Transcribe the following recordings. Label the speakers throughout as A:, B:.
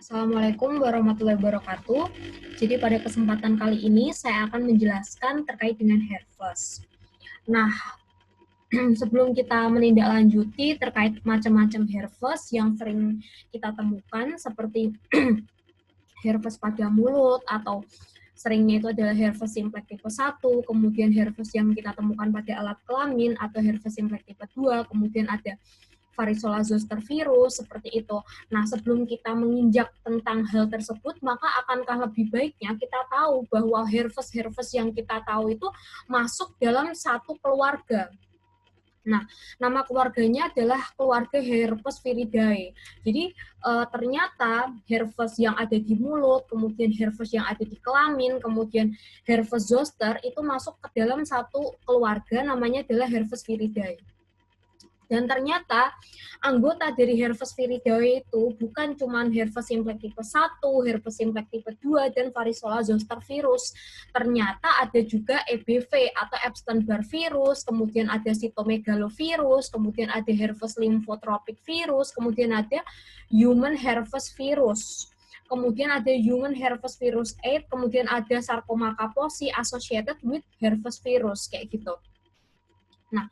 A: Assalamualaikum warahmatullahi wabarakatuh. Jadi pada kesempatan kali ini saya akan menjelaskan terkait dengan Herpes. Nah, sebelum kita menindaklanjuti terkait macam-macam Herpes yang sering kita temukan seperti Herpes pada mulut atau seringnya itu adalah Herpes simplex tipe 1, kemudian Herpes yang kita temukan pada alat kelamin atau Herpes simplex tipe 2, kemudian ada varicella zoster virus, seperti itu. Nah, sebelum kita menginjak tentang hal tersebut, maka akankah lebih baiknya kita tahu bahwa herpes yang kita tahu itu masuk dalam satu keluarga. Nah, nama keluarganya adalah keluarga Herpesviridae. Jadi, ternyata herpes yang ada di mulut, kemudian herpes yang ada di kelamin, kemudian herpes zoster itu masuk ke dalam satu keluarga namanya adalah Herpesviridae. Dan ternyata anggota dari Herpesviridae itu bukan cuma Herpes simplex tipe 1, Herpes simplex tipe 2, dan varicella zoster virus. Ternyata ada juga EBV atau Epstein-Barr virus, kemudian ada cytomegalovirus, kemudian ada Herpes lymphotropic virus, kemudian ada human herpes virus. Kemudian ada human herpes virus 8, kemudian ada sarcoma kaposi associated with herpes virus, kayak gitu. Nah,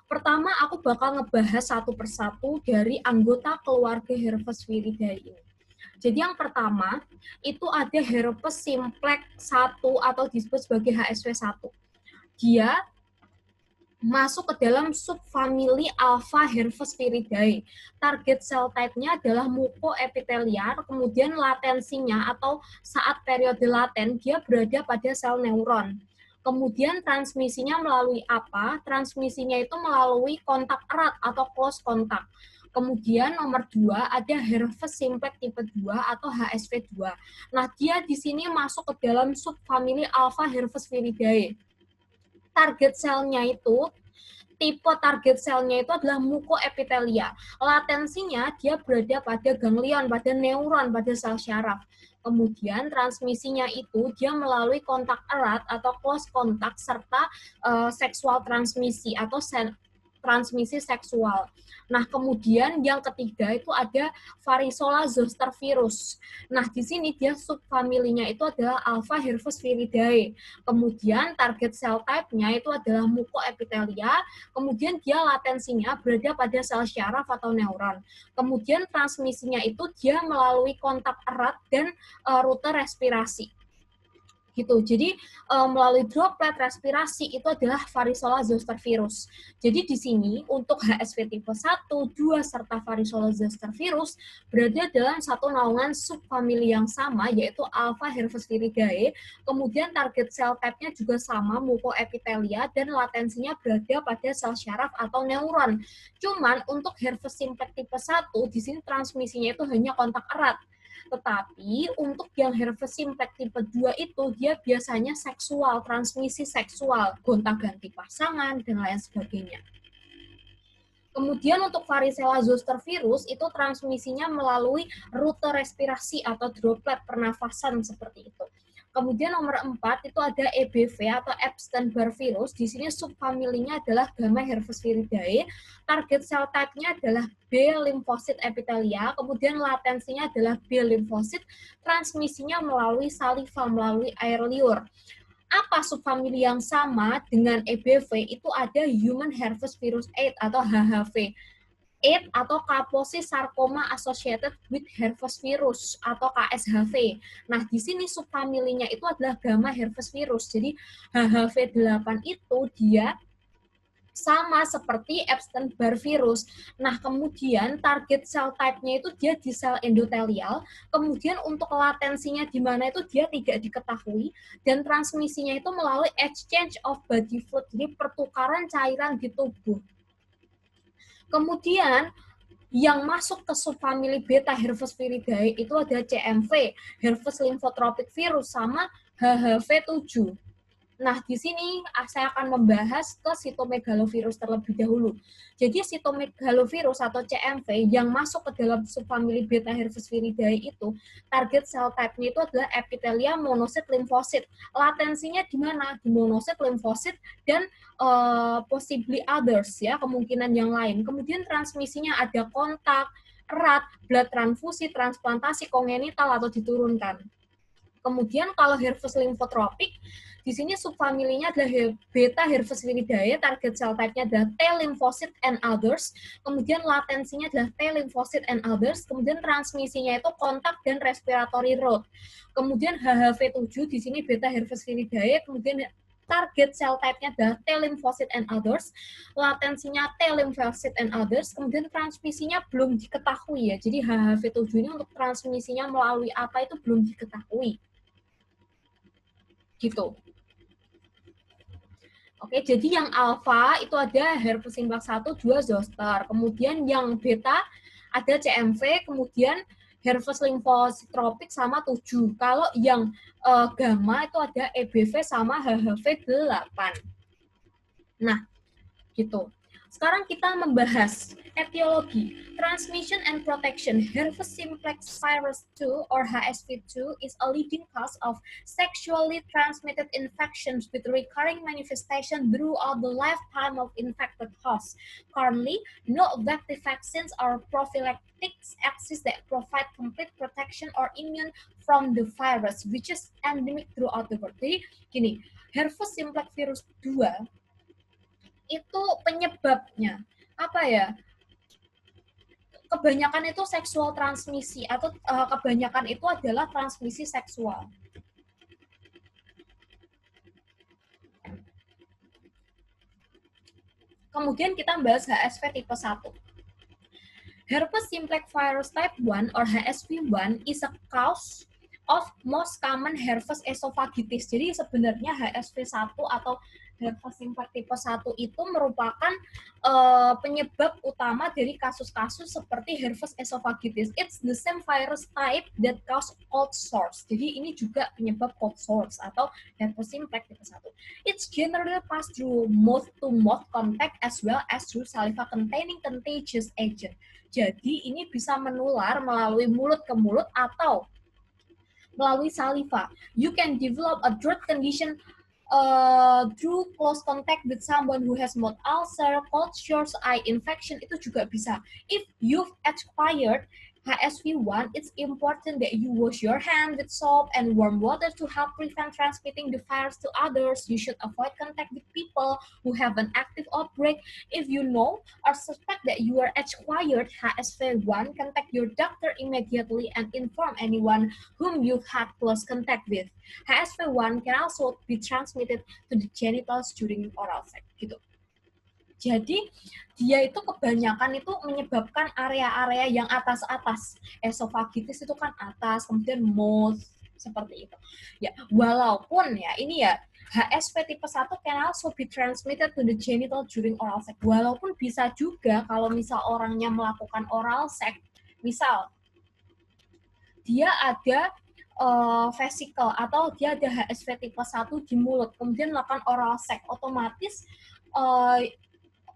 A: pertama, aku bakal ngebahas satu persatu dari anggota keluarga Herpesviridae ini. Jadi yang pertama, itu ada herpes simplex 1 atau disebut sebagai HSV1. Dia masuk ke dalam subfamili alpha Herpesviridae. Target cell type-nya adalah mukoepiteliar, kemudian latensinya atau saat periode laten, dia berada pada sel neuron. Kemudian transmisinya melalui apa? Transmisinya itu melalui kontak erat atau close kontak. Kemudian nomor 2 ada herpes simplex tipe 2 atau HSV2. Nah, dia di sini masuk ke dalam subfamili alpha Herpesviridae. Target selnya itu, tipe target selnya itu adalah mukoepitelia. Latensinya dia berada pada ganglion, pada neuron, pada sel syaraf. Kemudian transmisinya itu dia melalui kontak erat atau close kontak serta seksual transmisi atau transmisi seksual. Nah, kemudian yang ketiga itu ada varicella zoster virus. Nah, di sini dia subfamilinya itu adalah alpha Herpesviridae. Kemudian target cell type-nya itu adalah mukoepitelia, kemudian dia latensinya berada pada sel syaraf atau neuron. Kemudian transmisinya itu dia melalui kontak erat dan rute respirasi. Gitu. Jadi melalui droplet respirasi itu adalah varicella zoster virus. Jadi di sini untuk HSV tipe 1, 2 serta varicella zoster virus berada dalam satu naungan subfamili yang sama yaitu alpha Herpesviridae. Kemudian target cell type-nya juga sama mukoepitelia dan latensinya berada pada sel syaraf atau neuron. Cuman untuk herpes simplex tipe 1 di sini transmisinya itu hanya kontak erat. Tetapi untuk yang herpes simplex tipe 2 itu dia biasanya seksual, transmisi seksual, gonta-ganti pasangan, dan lain sebagainya. Kemudian untuk varicella zoster virus itu transmisinya melalui rute respirasi atau droplet pernafasan seperti itu. Kemudian nomor 4 itu ada EBV atau Epstein-Barr virus. Di sini subfamilinya adalah gamma Herpesviridae. Target cell type-nya adalah B limfosit epithelia. Kemudian latensinya adalah B limfosit. Transmisinya melalui saliva, melalui air liur. Apa subfamili yang sama dengan EBV? Itu ada human herpes virus 8 atau HHV. 8 atau Kaposi sarcoma associated with herpes virus atau KSHV. Nah, di sini subfamilinya itu adalah gamma herpes virus. Jadi HHV8 itu dia sama seperti Epstein-Barr virus. Nah, kemudian target cell type-nya itu dia di sel endotelial, kemudian untuk latensinya di mana itu dia tidak diketahui, dan transmisinya itu melalui exchange of body fluid, jadi pertukaran cairan di tubuh. Kemudian yang masuk ke subfamili beta Herpesviridae itu ada CMV, Herpes lymphotropic virus, sama HHV7. Nah, di sini saya akan membahas ke cytomegalovirus terlebih dahulu. Jadi cytomegalovirus atau CMV yang masuk ke dalam subfamili beta Herpesviridae itu, target cell type-nya itu adalah epithelia monosit limfosit. Latensinya di mana? Di monosit limfosit dan possibly others ya, kemungkinan yang lain. Kemudian transmisinya ada kontak, erat, blood transfusi, transplantasi kongenital atau diturunkan. Kemudian kalau Herpes lymphotropik, di sini subfamilinya adalah beta Herpesviridae, target cell type-nya adalah T lymphocyte and others, kemudian latensinya adalah T lymphocyte and others, kemudian transmisinya itu kontak dan respiratory route. Kemudian HHV7 di sini beta Herpesviridae, kemudian target cell type-nya adalah T lymphocyte and others, latensinya T lymphocyte and others, kemudian transmisinya belum diketahui ya. Jadi HHV7 ini untuk transmisinya melalui apa itu belum diketahui. Gitu. Oke, jadi yang alfa itu ada herpes simplex 1, 2 zoster. Kemudian yang beta ada CMV, kemudian herpes lymphotropik sama 7. Kalau yang gamma itu ada EBV sama HHV 8. Nah, gitu. Sekarang kita membahas etiologi. Transmission and protection. Herpes simplex virus 2 or HSV2 is a leading cause of sexually transmitted infections with recurring manifestation throughout the lifetime of infected hosts. Currently, no effective vaccines or prophylactics exist that provide complete protection or immune from the virus, which is endemic throughout the world. Jadi gini, herpes simplex virus 2 itu penyebabnya apa ya? Kebanyakan itu seksual transmisi atau kebanyakan itu adalah transmisi seksual. Kemudian kita bahas HSV tipe 1. Herpes simplex virus type 1 or HSV1 is a cause of most common herpes esophagitis. Jadi sebenarnya HSV1 atau herpes simplex tipe 1 itu merupakan penyebab utama dari kasus-kasus seperti herpes esophagitis. It's the same virus type that cause cold sores. Jadi ini juga penyebab cold sores atau herpes simplex tipe 1. It's generally passed through mouth-to-mouth contact as well as through saliva containing contagious agent. Jadi ini bisa menular melalui mulut ke mulut atau melalui saliva. You can develop a throat condition through close contact with someone who has mouth ulcer, cold sores, eye infection, itu juga bisa. If you've acquired HSV1, it's important that you wash your hands with soap and warm water to help prevent transmitting the virus to others. You should avoid contact with people who have an active outbreak. If you know or suspect that you are acquired HSV1, contact your doctor immediately and inform anyone whom you've had close contact with. HSV1 can also be transmitted to the genitals during oral sex. Gitu. Jadi dia itu kebanyakan itu menyebabkan area-area yang atas-atas. Esophagitis itu kan atas, kemudian mouth seperti itu. Ya, walaupun ya ini ya HSV tipe 1 can also be transmitted to the genital during oral sex. Walaupun bisa juga kalau misal orangnya melakukan oral sex, misal dia ada vesicle atau dia ada HSV tipe 1 di mulut, kemudian melakukan oral sex, otomatis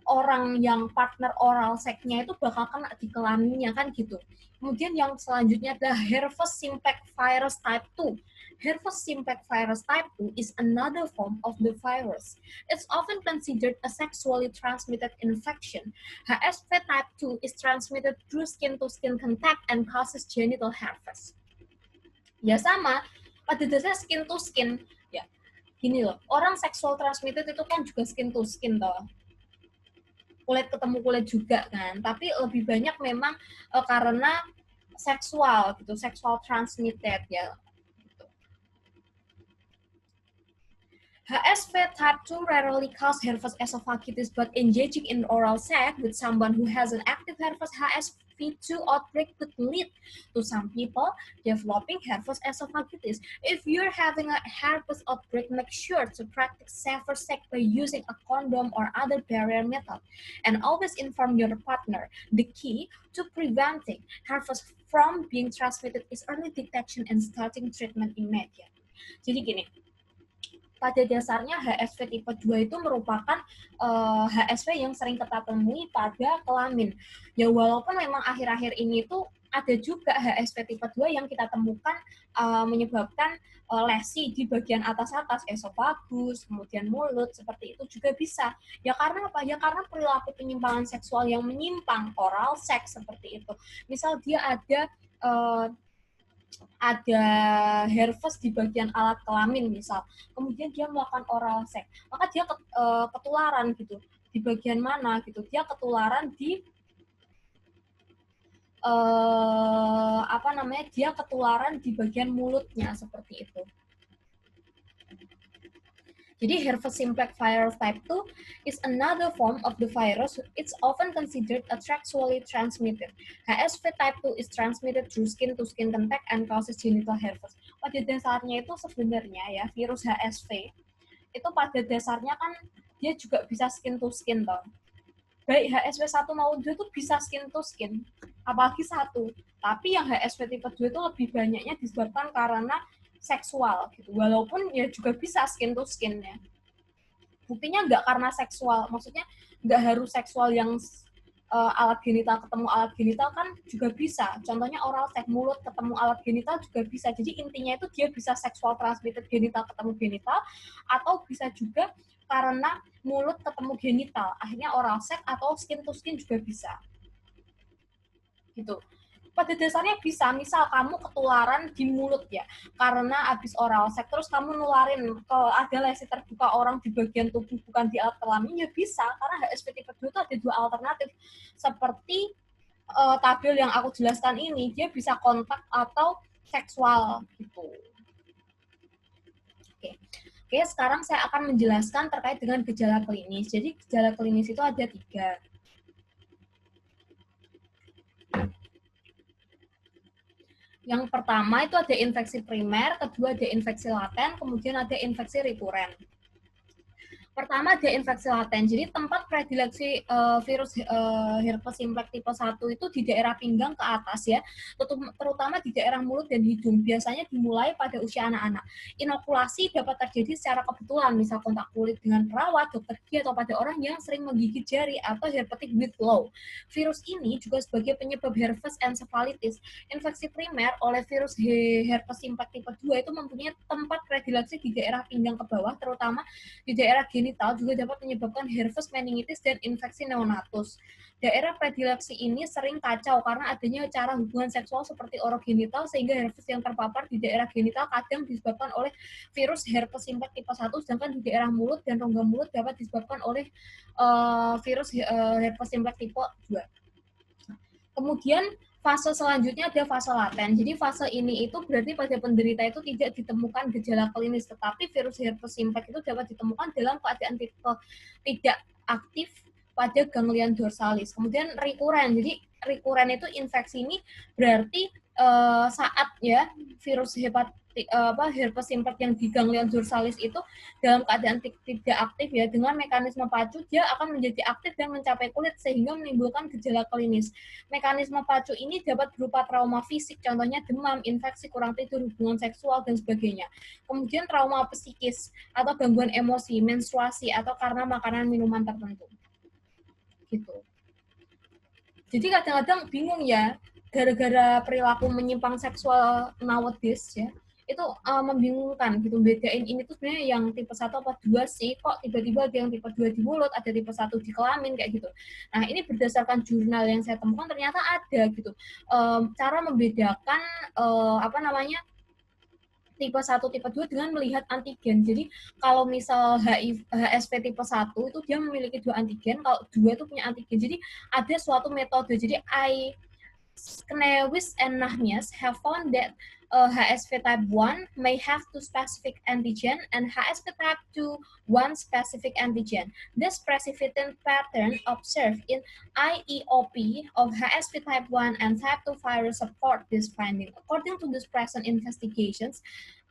A: orang yang partner oral sex-nya itu bakal kena di kelaminnya kan gitu. Kemudian yang selanjutnya adalah herpes simplex virus type 2. Herpes simplex virus type 2 is another form of the virus. It's often considered a sexually transmitted infection. HSV type 2 is transmitted through skin-to-skin contact and causes genital herpes. Ya sama, pada dasarnya skin-to-skin. Ya, gini loh, orang sexual transmitted itu kan juga skin-to-skin toh. Kulit ketemu kulit juga kan, tapi lebih banyak memang karena seksual gitu, sexual transmitted ya. Gitu. HSV type 2 rarely cause herpes esophagitis, but engaging in oral sex with someone who has an active herpes HSV2 outbreak could lead to some people developing herpes esophagitis. If you're having a herpes outbreak, make sure to practice safer sex by using a condom or other barrier method, and always inform your partner. The key to preventing herpes from being transmitted is early detection and starting treatment immediately. Jadi gini, pada dasarnya HSV tipe 2 itu merupakan HSV yang sering kita temui pada kelamin. Ya walaupun memang akhir-akhir ini tuh ada juga HSV tipe 2 yang kita temukan menyebabkan lesi di bagian atas-atas, esofagus, kemudian mulut, seperti itu juga bisa. Ya karena apa? Ya karena perilaku penyimpangan seksual yang menyimpang, oral seks seperti itu. Misal dia ada herpes di bagian alat kelamin misal, kemudian dia melakukan oral seks, maka dia ketularan gitu. Di bagian mana gitu? Dia ketularan di dia ketularan di bagian mulutnya seperti itu. Jadi herpes simplex virus type 2 is another form of the virus. It's often considered a sexually transmitted. HSV type 2 is transmitted through skin-to-skin contact and causes genital herpes. Pada dasarnya itu sebenarnya ya, virus HSV itu pada dasarnya kan dia juga bisa skin-to-skin toh. Baik HSV 1 maupun 2 itu bisa skin-to-skin, apalagi 1. Tapi yang HSV tipe 2 itu lebih banyaknya disebabkan karena seksual gitu, walaupun ya juga bisa skin to skin ya. Buktinya nggak karena seksual, maksudnya nggak harus seksual yang alat genital ketemu alat genital kan juga bisa. Contohnya oral seks, mulut ketemu alat genital juga bisa. Jadi intinya itu dia bisa seksual transmitted genital ketemu genital, atau bisa juga karena mulut ketemu genital, akhirnya oral seks atau skin to skin juga bisa. Gitu. Pada dasarnya bisa, misal kamu ketularan di mulut ya, karena habis oral seks, terus kamu nularin ke ada lesi terbuka orang di bagian tubuh bukan di alat kelamin, ya bisa, karena HSV tipe 2 itu ada 2 alternatif, seperti tabel yang aku jelaskan ini, dia bisa kontak atau seksual gitu. Oke, sekarang saya akan menjelaskan terkait dengan gejala klinis. Jadi gejala klinis itu ada 3. Yang pertama itu ada infeksi primer, kedua ada infeksi laten, kemudian ada infeksi rekuren. Pertama ada infeksi laten. Jadi tempat predileksi virus herpes simplex tipe 1 itu di daerah pinggang ke atas ya, terutama di daerah mulut dan hidung. Biasanya dimulai pada usia anak-anak. Inokulasi dapat terjadi secara kebetulan, misal kontak kulit dengan perawat, dokter gigi, atau pada orang yang sering menggigit jari atau herpetic with flow. Virus ini juga sebagai penyebab herpes encephalitis. Infeksi primer oleh virus herpes simplex tipe 2 itu mempunyai tempat predileksi di daerah pinggang ke bawah, terutama di daerah genital, juga dapat menyebabkan herpes meningitis dan infeksi neonatus. Daerah predileksi ini sering kacau karena adanya cara hubungan seksual seperti orogenital, sehingga herpes yang terpapar di daerah genital kadang disebabkan oleh virus herpes simplex tipe 1, sedangkan di daerah mulut dan rongga mulut dapat disebabkan oleh virus herpes simplex tipe 2. Kemudian fase selanjutnya ada fase laten. Jadi fase ini itu berarti pada penderita itu tidak ditemukan gejala klinis, tetapi virus herpes simplex itu dapat ditemukan dalam keadaan tidak aktif pada ganglion dorsalis. Kemudian rekuren. Jadi rekuren itu infeksi ini berarti saat ya virus herpes simplex yang di ganglion dorsalis itu dalam keadaan tidak aktif ya, dengan mekanisme pacu dia akan menjadi aktif dan mencapai kulit sehingga menimbulkan gejala klinis. Mekanisme pacu ini dapat berupa trauma fisik, contohnya demam, infeksi, kurang tidur, hubungan seksual, dan sebagainya. Kemudian trauma psikis atau gangguan emosi, menstruasi, atau karena makanan minuman tertentu. Gitu. Jadi kadang-kadang bingung ya, gara-gara perilaku menyimpang seksual nowadays ya, itu membingungkan gitu, bedain ini tuh sebenarnya yang tipe 1 apa 2 sih, kok tiba-tiba ada yang tipe 2 di mulut, ada tipe 1 di kelamin, kayak gitu. Nah ini berdasarkan jurnal yang saya temukan ternyata ada gitu, cara membedakan tipe 1, tipe 2 dengan melihat antigen. Jadi kalau misal HSV tipe 1 itu dia memiliki 2 antigen, kalau 2 itu punya antigen. Jadi ada suatu metode, jadi Knewis and Nahmias have found that HSV type 1 may have 2 specific antigen and HSV type 2 1 specific antigen. This precipitant pattern observed in IEOP of HSV type 1 and type 2 virus support this finding. According to this present investigations,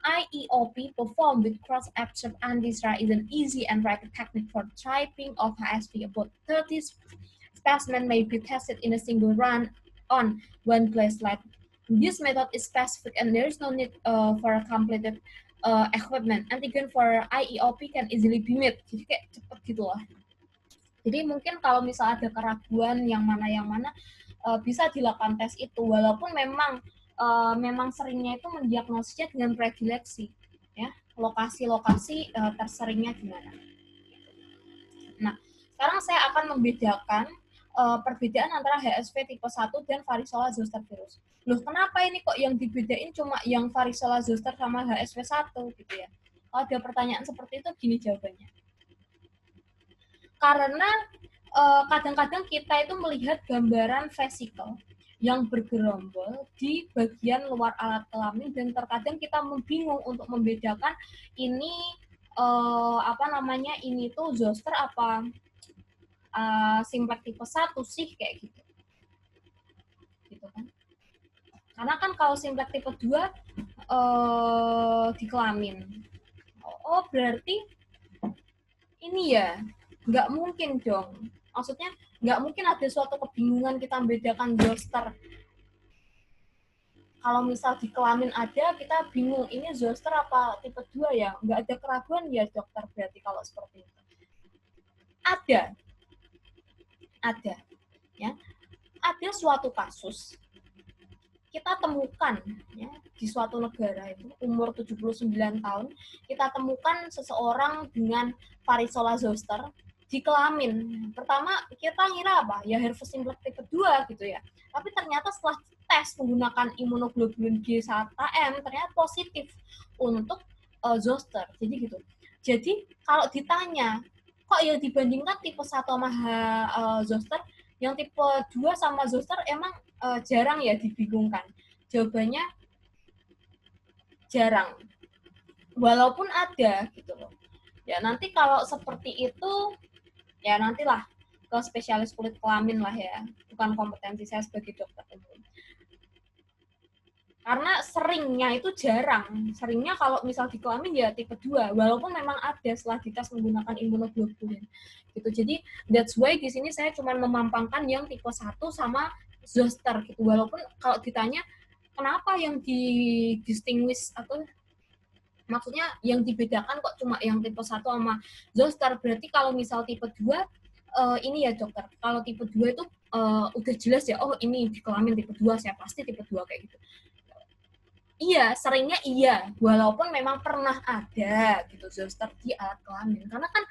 A: IEOP performed with cross-absorb antisera is an easy and rapid technique for typing of HSV. About 30 specimens may be tested in a single run on one place slide. This method is specific and there is no need for a completed equipment. Antigen for IEOP can easily be made. Jadi kayak cepet gitu lah. Jadi mungkin kalau misal ada keraguan yang mana bisa dilakukan tes itu, walaupun memang seringnya itu mendiagnosisnya dengan predileksi, ya, lokasi-lokasi terseringnya di mana. Nah, sekarang saya akan membedakan perbedaan antara HSV tipe 1 dan varicella zoster virus. Loh, kenapa ini kok yang dibedain cuma yang varicella zoster sama HSV 1 gitu ya? Kalau ada pertanyaan seperti itu, gini jawabannya. Karena kadang-kadang kita itu melihat gambaran vesikel yang bergerombol di bagian luar alat kelamin, dan terkadang kita bingung untuk membedakan ini ini tuh zoster apa simplex tipe 1 sih, kayak gitu. Gitu kan. Karena kan kalau simplex tipe 2 di kelamin. Oh, berarti ini ya, nggak mungkin dong. Maksudnya nggak mungkin ada suatu kebingungan kita membedakan zoster. Kalau misal di kelamin ada, kita bingung ini zoster apa tipe 2 ya? Nggak ada keraguan ya dokter berarti kalau seperti itu. Ada, ya. Ada suatu kasus kita temukan, ya, di suatu negara itu umur 79 tahun, kita temukan seseorang dengan varicella zoster di kelamin. Pertama kita ngira apa? Ya herpes simplex tipe 2 gitu ya. Tapi ternyata setelah tes menggunakan imunoglobulin G1-AM ternyata positif untuk zoster. Jadi gitu. Jadi kalau ditanya kok ya dibandingkan tipe 1 sama zoster, yang tipe 2 sama zoster emang jarang ya dibingungkan. Jawabannya jarang. Walaupun ada gitu loh. Ya nanti kalau seperti itu ya nantilah ke spesialis kulit kelamin lah ya. Bukan kompetensi saya sebagai dokter umum. Karena seringnya itu jarang. Seringnya kalau misal di kelamin ya tipe 2, walaupun memang ada setelah dites menggunakan imunoglobulin. Gitu. Jadi that's why di sini saya cuma memampangkan yang tipe 1 sama zoster gitu. Walaupun kalau ditanya kenapa yang di distinguish atau maksudnya yang dibedakan kok cuma yang tipe 1 sama zoster, berarti kalau misal tipe 2 ini ya dokter, kalau tipe 2 itu udah jelas ya, oh ini di kelamin tipe 2, saya pasti tipe 2 kayak gitu. Iya, seringnya iya, walaupun memang pernah ada gitu zoster di alat kelamin, karena kan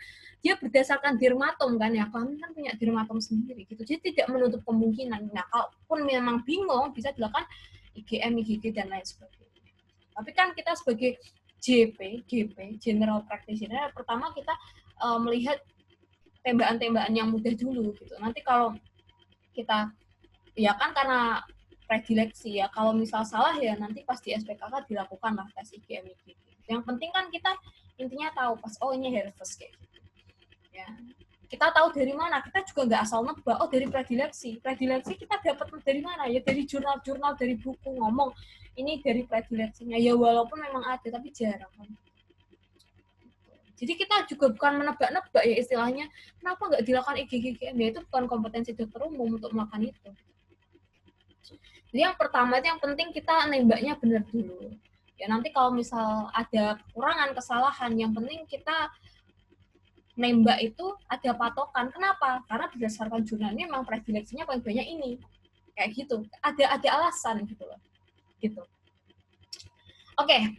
A: dia berdasarkan dermatom kan ya, kelamin kan punya dermatom sendiri gitu, jadi tidak menutup kemungkinan. Nah, kalaupun memang bingung bisa dilakukan IgM, IgG dan lain sebagainya. Tapi kan kita sebagai GP, General Practitioner, pertama kita melihat tembakan-tembakan yang mudah dulu gitu. Nanti kalau kita ya kan karena predileksi ya, kalau misal salah ya nanti pas di SPKK dilakukan lah tes IgM IgG. Yang penting kan kita intinya tahu pas oh ini herpes kayak gitu ya. Kita tahu dari mana, kita juga nggak asal nebak, oh dari predileksi kita dapat dari mana ya, dari jurnal-jurnal, dari buku ngomong ini dari predileksinya ya, walaupun memang ada tapi jarang kan. Jadi kita juga bukan menebak-nebak ya istilahnya, kenapa nggak dilakukan IgG-IgM ya, itu bukan kompetensi dokter umum untuk melakukan itu. Jadi yang pertama itu yang penting kita nembaknya benar dulu. Ya nanti kalau misal ada kekurangan, kesalahan, yang penting kita nembak itu ada patokan. Kenapa? Karena berdasarkan jurnalnya memang predileksinya paling banyak ini. Kayak gitu. Ada alasan gitu loh. Gitu. Oke,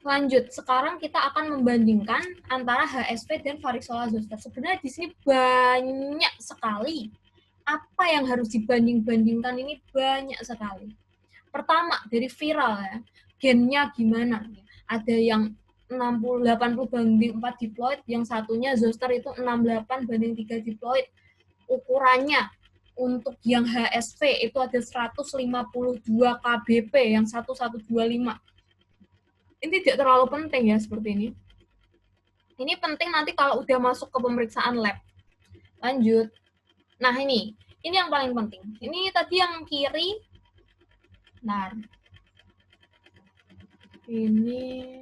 A: lanjut. Sekarang kita akan membandingkan antara HSV dan varicella zoster. Sebenarnya di sini banyak sekali. Apa yang harus dibanding-bandingkan ini banyak sekali. Pertama, dari viral ya. Gennya gimana? Ada yang 80 banding 4 diploid, yang satunya zoster itu 68 banding 3 diploid. Ukurannya untuk yang HSV itu ada 152 kbp, yang 1125. Ini tidak terlalu penting ya seperti ini. Ini penting nanti kalau udah masuk ke pemeriksaan lab. Lanjut. Nah ini yang paling penting. Ini tadi yang kiri. Nah, ini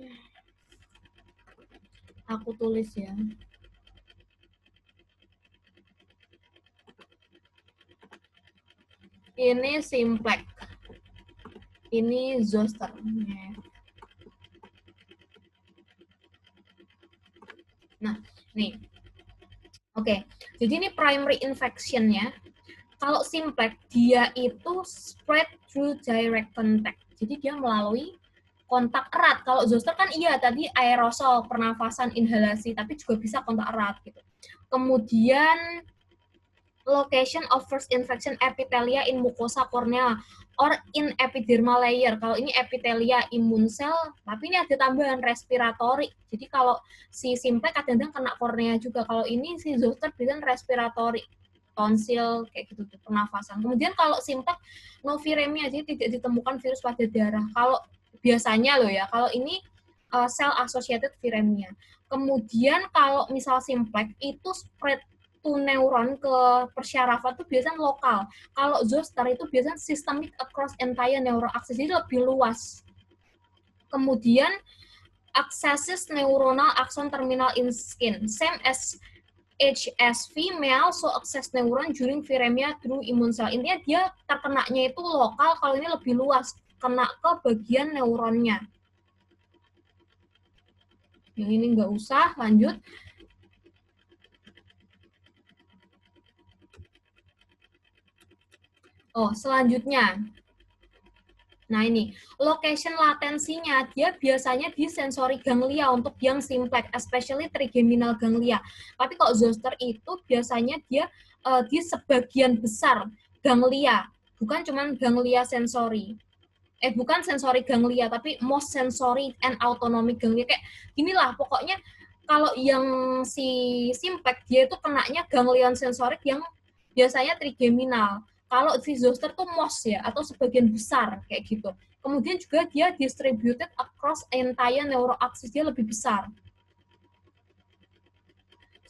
A: aku tulis ya. Ini simplex. Ini zoster. Nah, nih. Oke. Jadi ini primary infection-nya. Kalau simplex, dia itu spread through direct contact. Jadi dia melalui kontak erat. Kalau zoster kan iya tadi aerosol, pernafasan, inhalasi, tapi juga bisa kontak erat gitu. Kemudian location of first infection epithelia in mucosa cornea or in epidermal layer. Kalau ini epithelia imun sel, tapi ini ada tambahan respiratory. Jadi kalau si simplex kadang-kadang kena kornea juga. Kalau ini si zoster bilang respiratory, tonsil kayak gitu pernafasan. Kemudian kalau simplex noviremia, jadi tidak ditemukan virus pada darah. Kalau biasanya loh ya, kalau ini cell associated viremia. Kemudian kalau misal simplex itu spread to neuron ke persyarafan itu biasanya lokal. Kalau zoster itu biasanya systemic across entire neural axis, jadi lebih luas. Kemudian accesses neuronal axon terminal in skin, same as HSV, may also access neuron during viremia through immune cell. Intinya dia terkenanya itu lokal, kalau ini lebih luas, kena ke bagian neuronnya. Yang ini nggak usah, lanjut. Oh, selanjutnya. Nah ini, location latensinya, dia biasanya di sensori ganglia untuk yang simplex, especially trigeminal ganglia. Tapi kalau zoster itu biasanya dia di sebagian besar ganglia, bukan cuma ganglia sensori. Bukan sensori ganglia, tapi most sensory and autonomic ganglia. Kayak inilah, pokoknya kalau yang si simplex, dia itu kenanya ganglion sensorik yang biasanya trigeminal. Kalau si zoster tuh most ya, atau sebagian besar kayak gitu. Kemudian juga dia distributed across entire neuroaxis, dia lebih besar.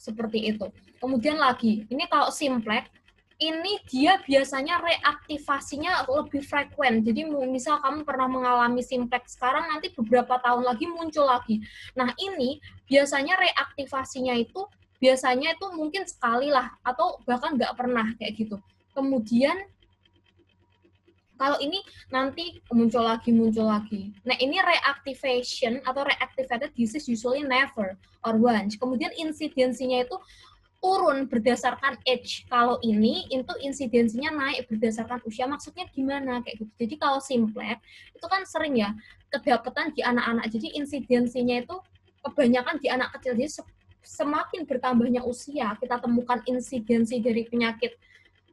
A: Seperti itu. Kemudian lagi, ini kalau simplex, ini dia biasanya reaktivasinya lebih frekuen. Jadi misal kamu pernah mengalami simplex sekarang, nanti beberapa tahun lagi muncul lagi. Nah ini biasanya reaktivasinya itu biasanya itu mungkin sekali lah, atau bahkan nggak pernah kayak gitu. Kemudian kalau ini nanti muncul lagi. Nah, ini reactivation atau reactivated disease usually never or once. Kemudian insidensinya itu turun berdasarkan age. Kalau ini itu insidensinya naik berdasarkan usia. Maksudnya gimana kayak gitu. Jadi kalau simplex itu kan sering ya kedapatan di anak-anak. Jadi insidensinya itu kebanyakan di anak kecil. Jadi semakin bertambahnya usia, kita temukan insidensi dari penyakit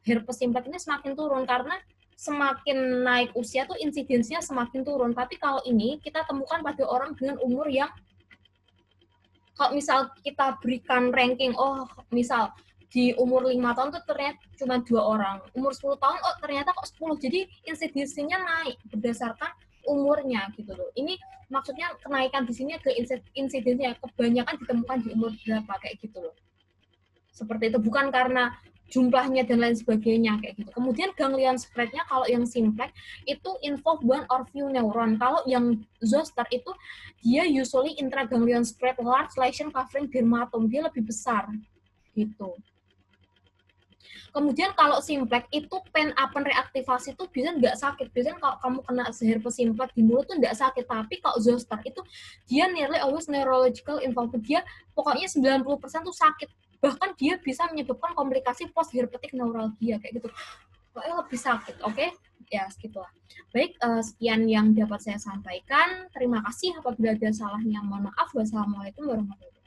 A: herpes simplex ini semakin turun karena semakin naik usia tuh insidensinya semakin turun. Tapi kalau ini kita temukan pada orang dengan umur yang kalau misal kita berikan ranking, oh misal di umur 5 tahun tuh ternyata cuma 2 orang, umur 10 tahun oh ternyata kok 10. Jadi insidensinya naik berdasarkan umurnya gitu loh. Ini maksudnya kenaikan di sini ke insidensinya kebanyakan ditemukan di umur berapa kayak gitu loh. Seperti itu, bukan karena jumlahnya dan lain sebagainya kayak gitu. Kemudian ganglion spread-nya kalau yang simplex itu involve one or few neuron. Kalau yang zoster itu dia usually intraganglion spread large lesion covering dermatom, dia lebih besar gitu. Kemudian kalau simplex itu pen reaktivasi itu biasanya nggak sakit. Biasanya kalau kamu kena herpes simplex di mulut tuh nggak sakit. Tapi kalau zoster itu dia nearly always neurological involvement. Dia pokoknya 90% tuh sakit. Bahkan dia bisa menyebabkan komplikasi post herpetic neuralgia kayak gitu. Pokoknya lebih sakit, oke? Ya, segitulah. Baik, sekian yang dapat saya sampaikan. Terima kasih apabila ada salahnya. Mohon maaf. Wassalamualaikum warahmatullahi wabarakatuh.